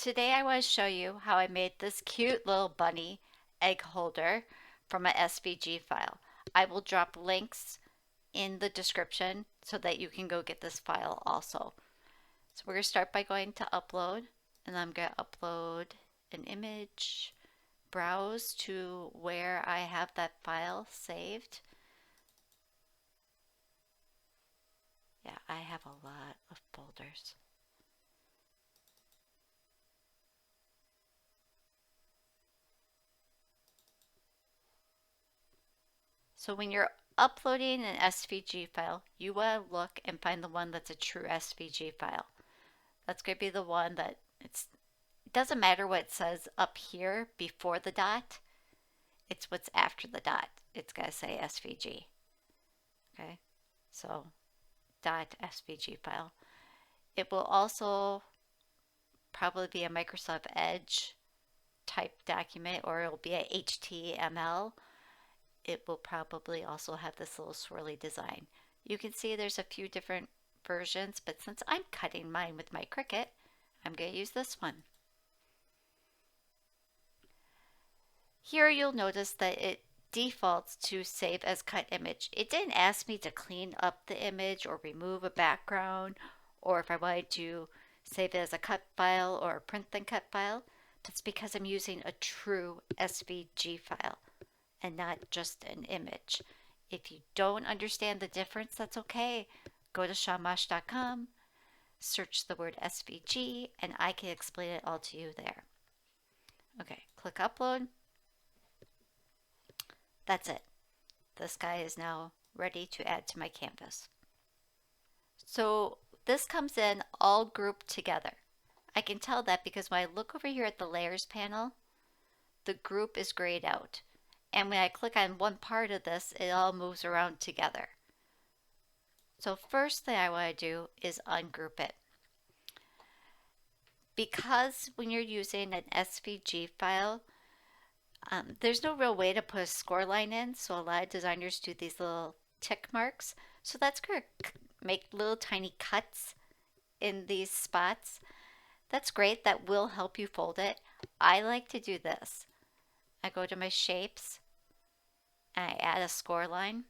Today I want to show you how I made this cute little bunny egg holder from a SVG file. I will drop links in the description so that you can go get this file also. So we're going to start by going to upload, and I'm going to upload an image, browse to where I have that file saved. Yeah, I have a lot of folders. So when you're uploading an SVG file, you want to look and find the one that's a true SVG file. That's going to be the one that it doesn't matter what it says up here before the dot. It's what's after the dot. It's got to say SVG. Okay, so dot SVG file. It will also probably be a Microsoft Edge type document, or it'll be a HTML. It will probably also have this little swirly design. You can see there's a few different versions, but since I'm cutting mine with my Cricut, I'm going to use this one. Here you'll notice that it defaults to save as cut image. It didn't ask me to clean up the image or remove a background, or if I wanted to save it as a cut file or a print then cut file. That's because I'm using a true SVG file and not just an image. If you don't understand the difference, that's okay. Go to shamash.com, search the word SVG, and I can explain it all to you there. Okay, click upload. That's it. This guy is now ready to add to my canvas. So this comes in all grouped together. I can tell that because when I look over here at the layers panel, the group is grayed out. And when I click on one part of this, it all moves around together. So first thing I want to do is ungroup it. Because when you're using an SVG file, there's no real way to put a score line in, so a lot of designers do these little tick marks. So that's going to make little tiny cuts in these spots. That's great. That will help you fold it. I like to do this. I go to my shapes and I add a score line.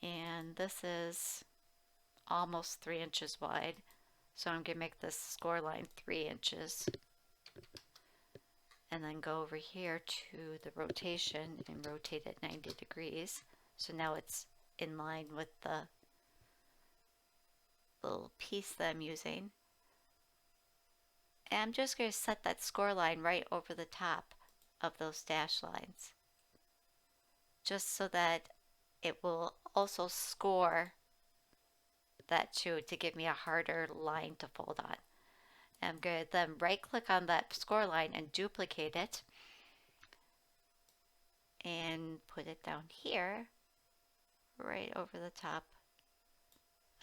And this is almost 3 inches wide. So I'm going to make this score line 3 inches. And then go over here to the rotation and rotate it 90 degrees. So now it's in line with the little piece that I'm using. And I'm just going to set that score line right over the top of those dash lines, just so that it will also score that too, to give me a harder line to fold on. I'm going to then right click on that score line and duplicate it and put it down here right over the top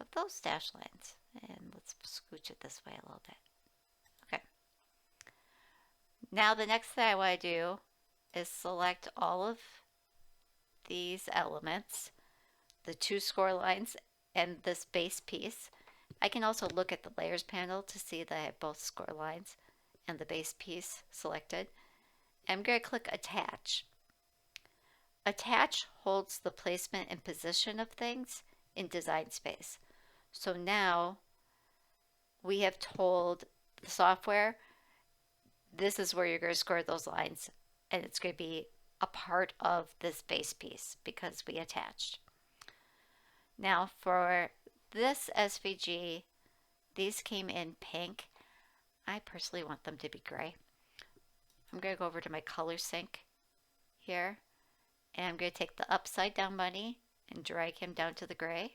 of those dash lines. And let's scooch it this way a little bit. Okay. Now the next thing I want to do is select all of these elements, the 2 score lines and this base piece. I can also look at the layers panel to see that I have both score lines and the base piece selected. I'm going to click attach. Attach holds the placement and position of things in design space. So now we have told the software this is where you're going to score those lines, and it's going to be a part of this base piece because we attached. Now for this SVG, these came in pink. I personally want them to be gray. I'm going to go over to my color sync here, and I'm going to take the upside down bunny and drag him down to the gray,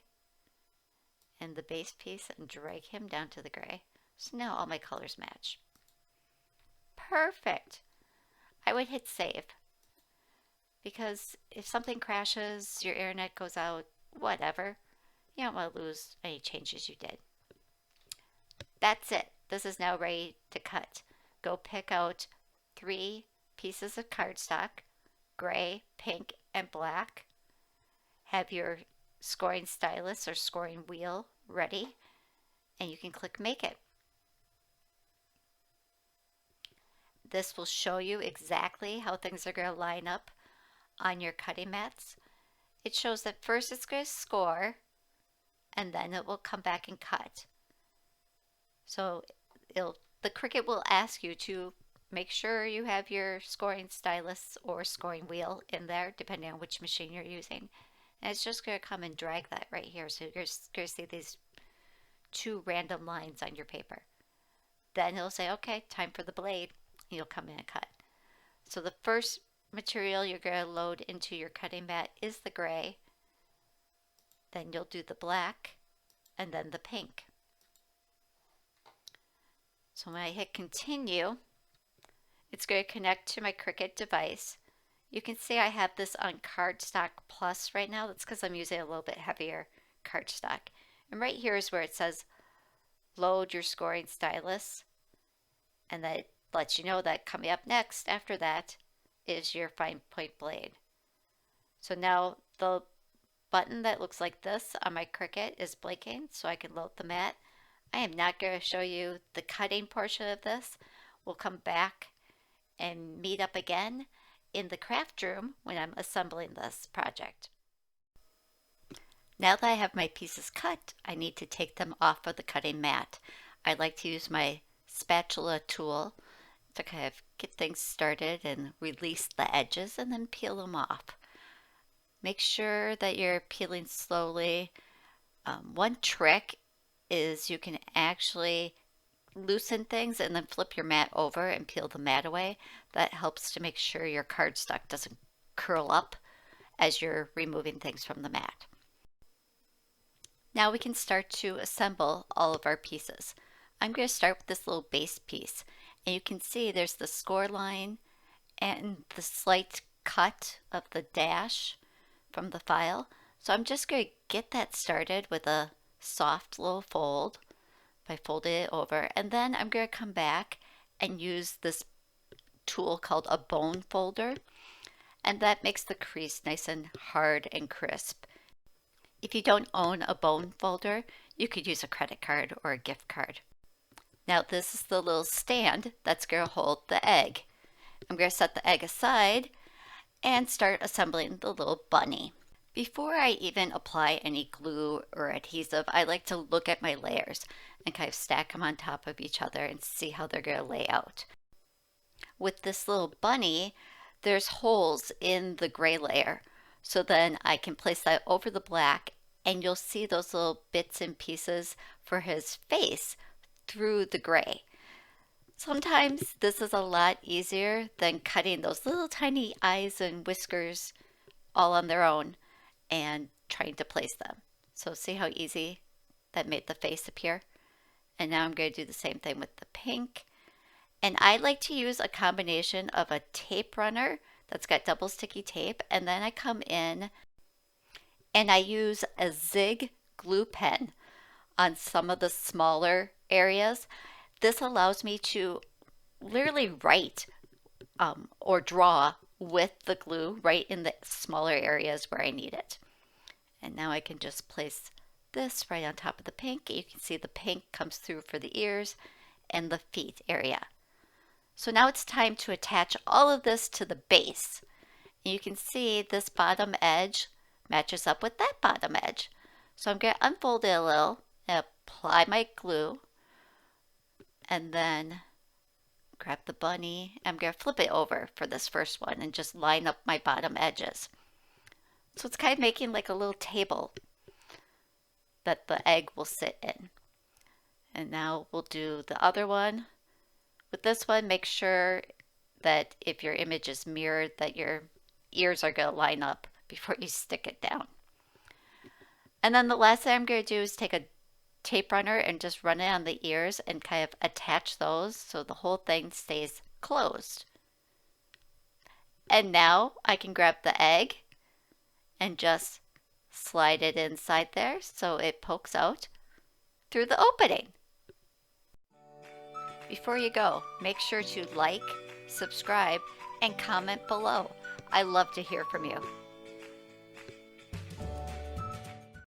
and the base piece and drag him down to the gray. So now all my colors match. Perfect. I would hit save, because if something crashes, your internet goes out, whatever, you don't want to lose any changes you did. That's it. This is now ready to cut. Go pick out 3 pieces of cardstock, gray, pink, and black. Have your scoring stylus or scoring wheel ready, and you can click Make It. This will show you exactly how things are going to line up on your cutting mats. It shows that first it's going to score, and then it will come back and cut. So the Cricut will ask you to make sure you have your scoring stylus or scoring wheel in there, depending on which machine you're using. And it's just going to come and drag that right here. So you're going to see these two random lines on your paper. Then it'll say, okay, time for the blade. You'll come in and cut. So the first material you're going to load into your cutting mat is the gray. Then you'll do the black and then the pink. So when I hit continue, it's going to connect to my Cricut device. You can see I have this on cardstock plus right now. That's because I'm using a little bit heavier cardstock. And right here is where it says load your scoring stylus. And that lets you know that coming up next after that is your fine point blade. So now the button that looks like this on my Cricut is blinking, so I can load the mat. I am not going to show you the cutting portion of this. We'll come back and meet up again in the craft room when I'm assembling this project. Now that I have my pieces cut, I need to take them off of the cutting mat. I like to use my spatula tool to kind of get things started and release the edges and then peel them off. Make sure that you're peeling slowly. One trick is you can actually loosen things and then flip your mat over and peel the mat away. That helps to make sure your cardstock doesn't curl up as you're removing things from the mat. Now we can start to assemble all of our pieces. I'm going to start with this little base piece, and you can see there's the score line and the slight cut of the dash from the file. So I'm just going to get that started with a soft little fold by folding it over, and then I'm going to come back and use this tool called a bone folder, and that makes the crease nice and hard and crisp. If you don't own a bone folder, you could use a credit card or a gift card. Now this is the little stand that's going to hold the egg. I'm going to set the egg aside and start assembling the little bunny. Before I even apply any glue or adhesive, I like to look at my layers and kind of stack them on top of each other and see how they're going to lay out. With this little bunny, there's holes in the gray layer. So then I can place that over the black, and you'll see those little bits and pieces for his face through the gray. Sometimes this is a lot easier than cutting those little tiny eyes and whiskers all on their own and trying to place them. So see how easy that made the face appear? And now I'm going to do the same thing with the pink. And I like to use a combination of a tape runner that's got double sticky tape, and then I come in and I use a zig glue pen on some of the smaller areas. This allows me to literally write or draw with the glue right in the smaller areas where I need it. And now I can just place this right on top of the pink. You can see the pink comes through for the ears and the feet area. So now it's time to attach all of this to the base. And you can see this bottom edge matches up with that bottom edge. So I'm going to unfold it a little and apply my glue, and then grab the bunny. I'm going to flip it over for this first one and just line up my bottom edges. So it's kind of making like a little table that the egg will sit in. And now we'll do the other one. With this one, make sure that if your image is mirrored, that your ears are going to line up before you stick it down. And then the last thing I'm going to do is take a tape runner and just run it on the ears and kind of attach those so the whole thing stays closed. And now I can grab the egg and just slide it inside there so it pokes out through the opening. Before you go, make sure to like, subscribe, and comment below. I love to hear from you.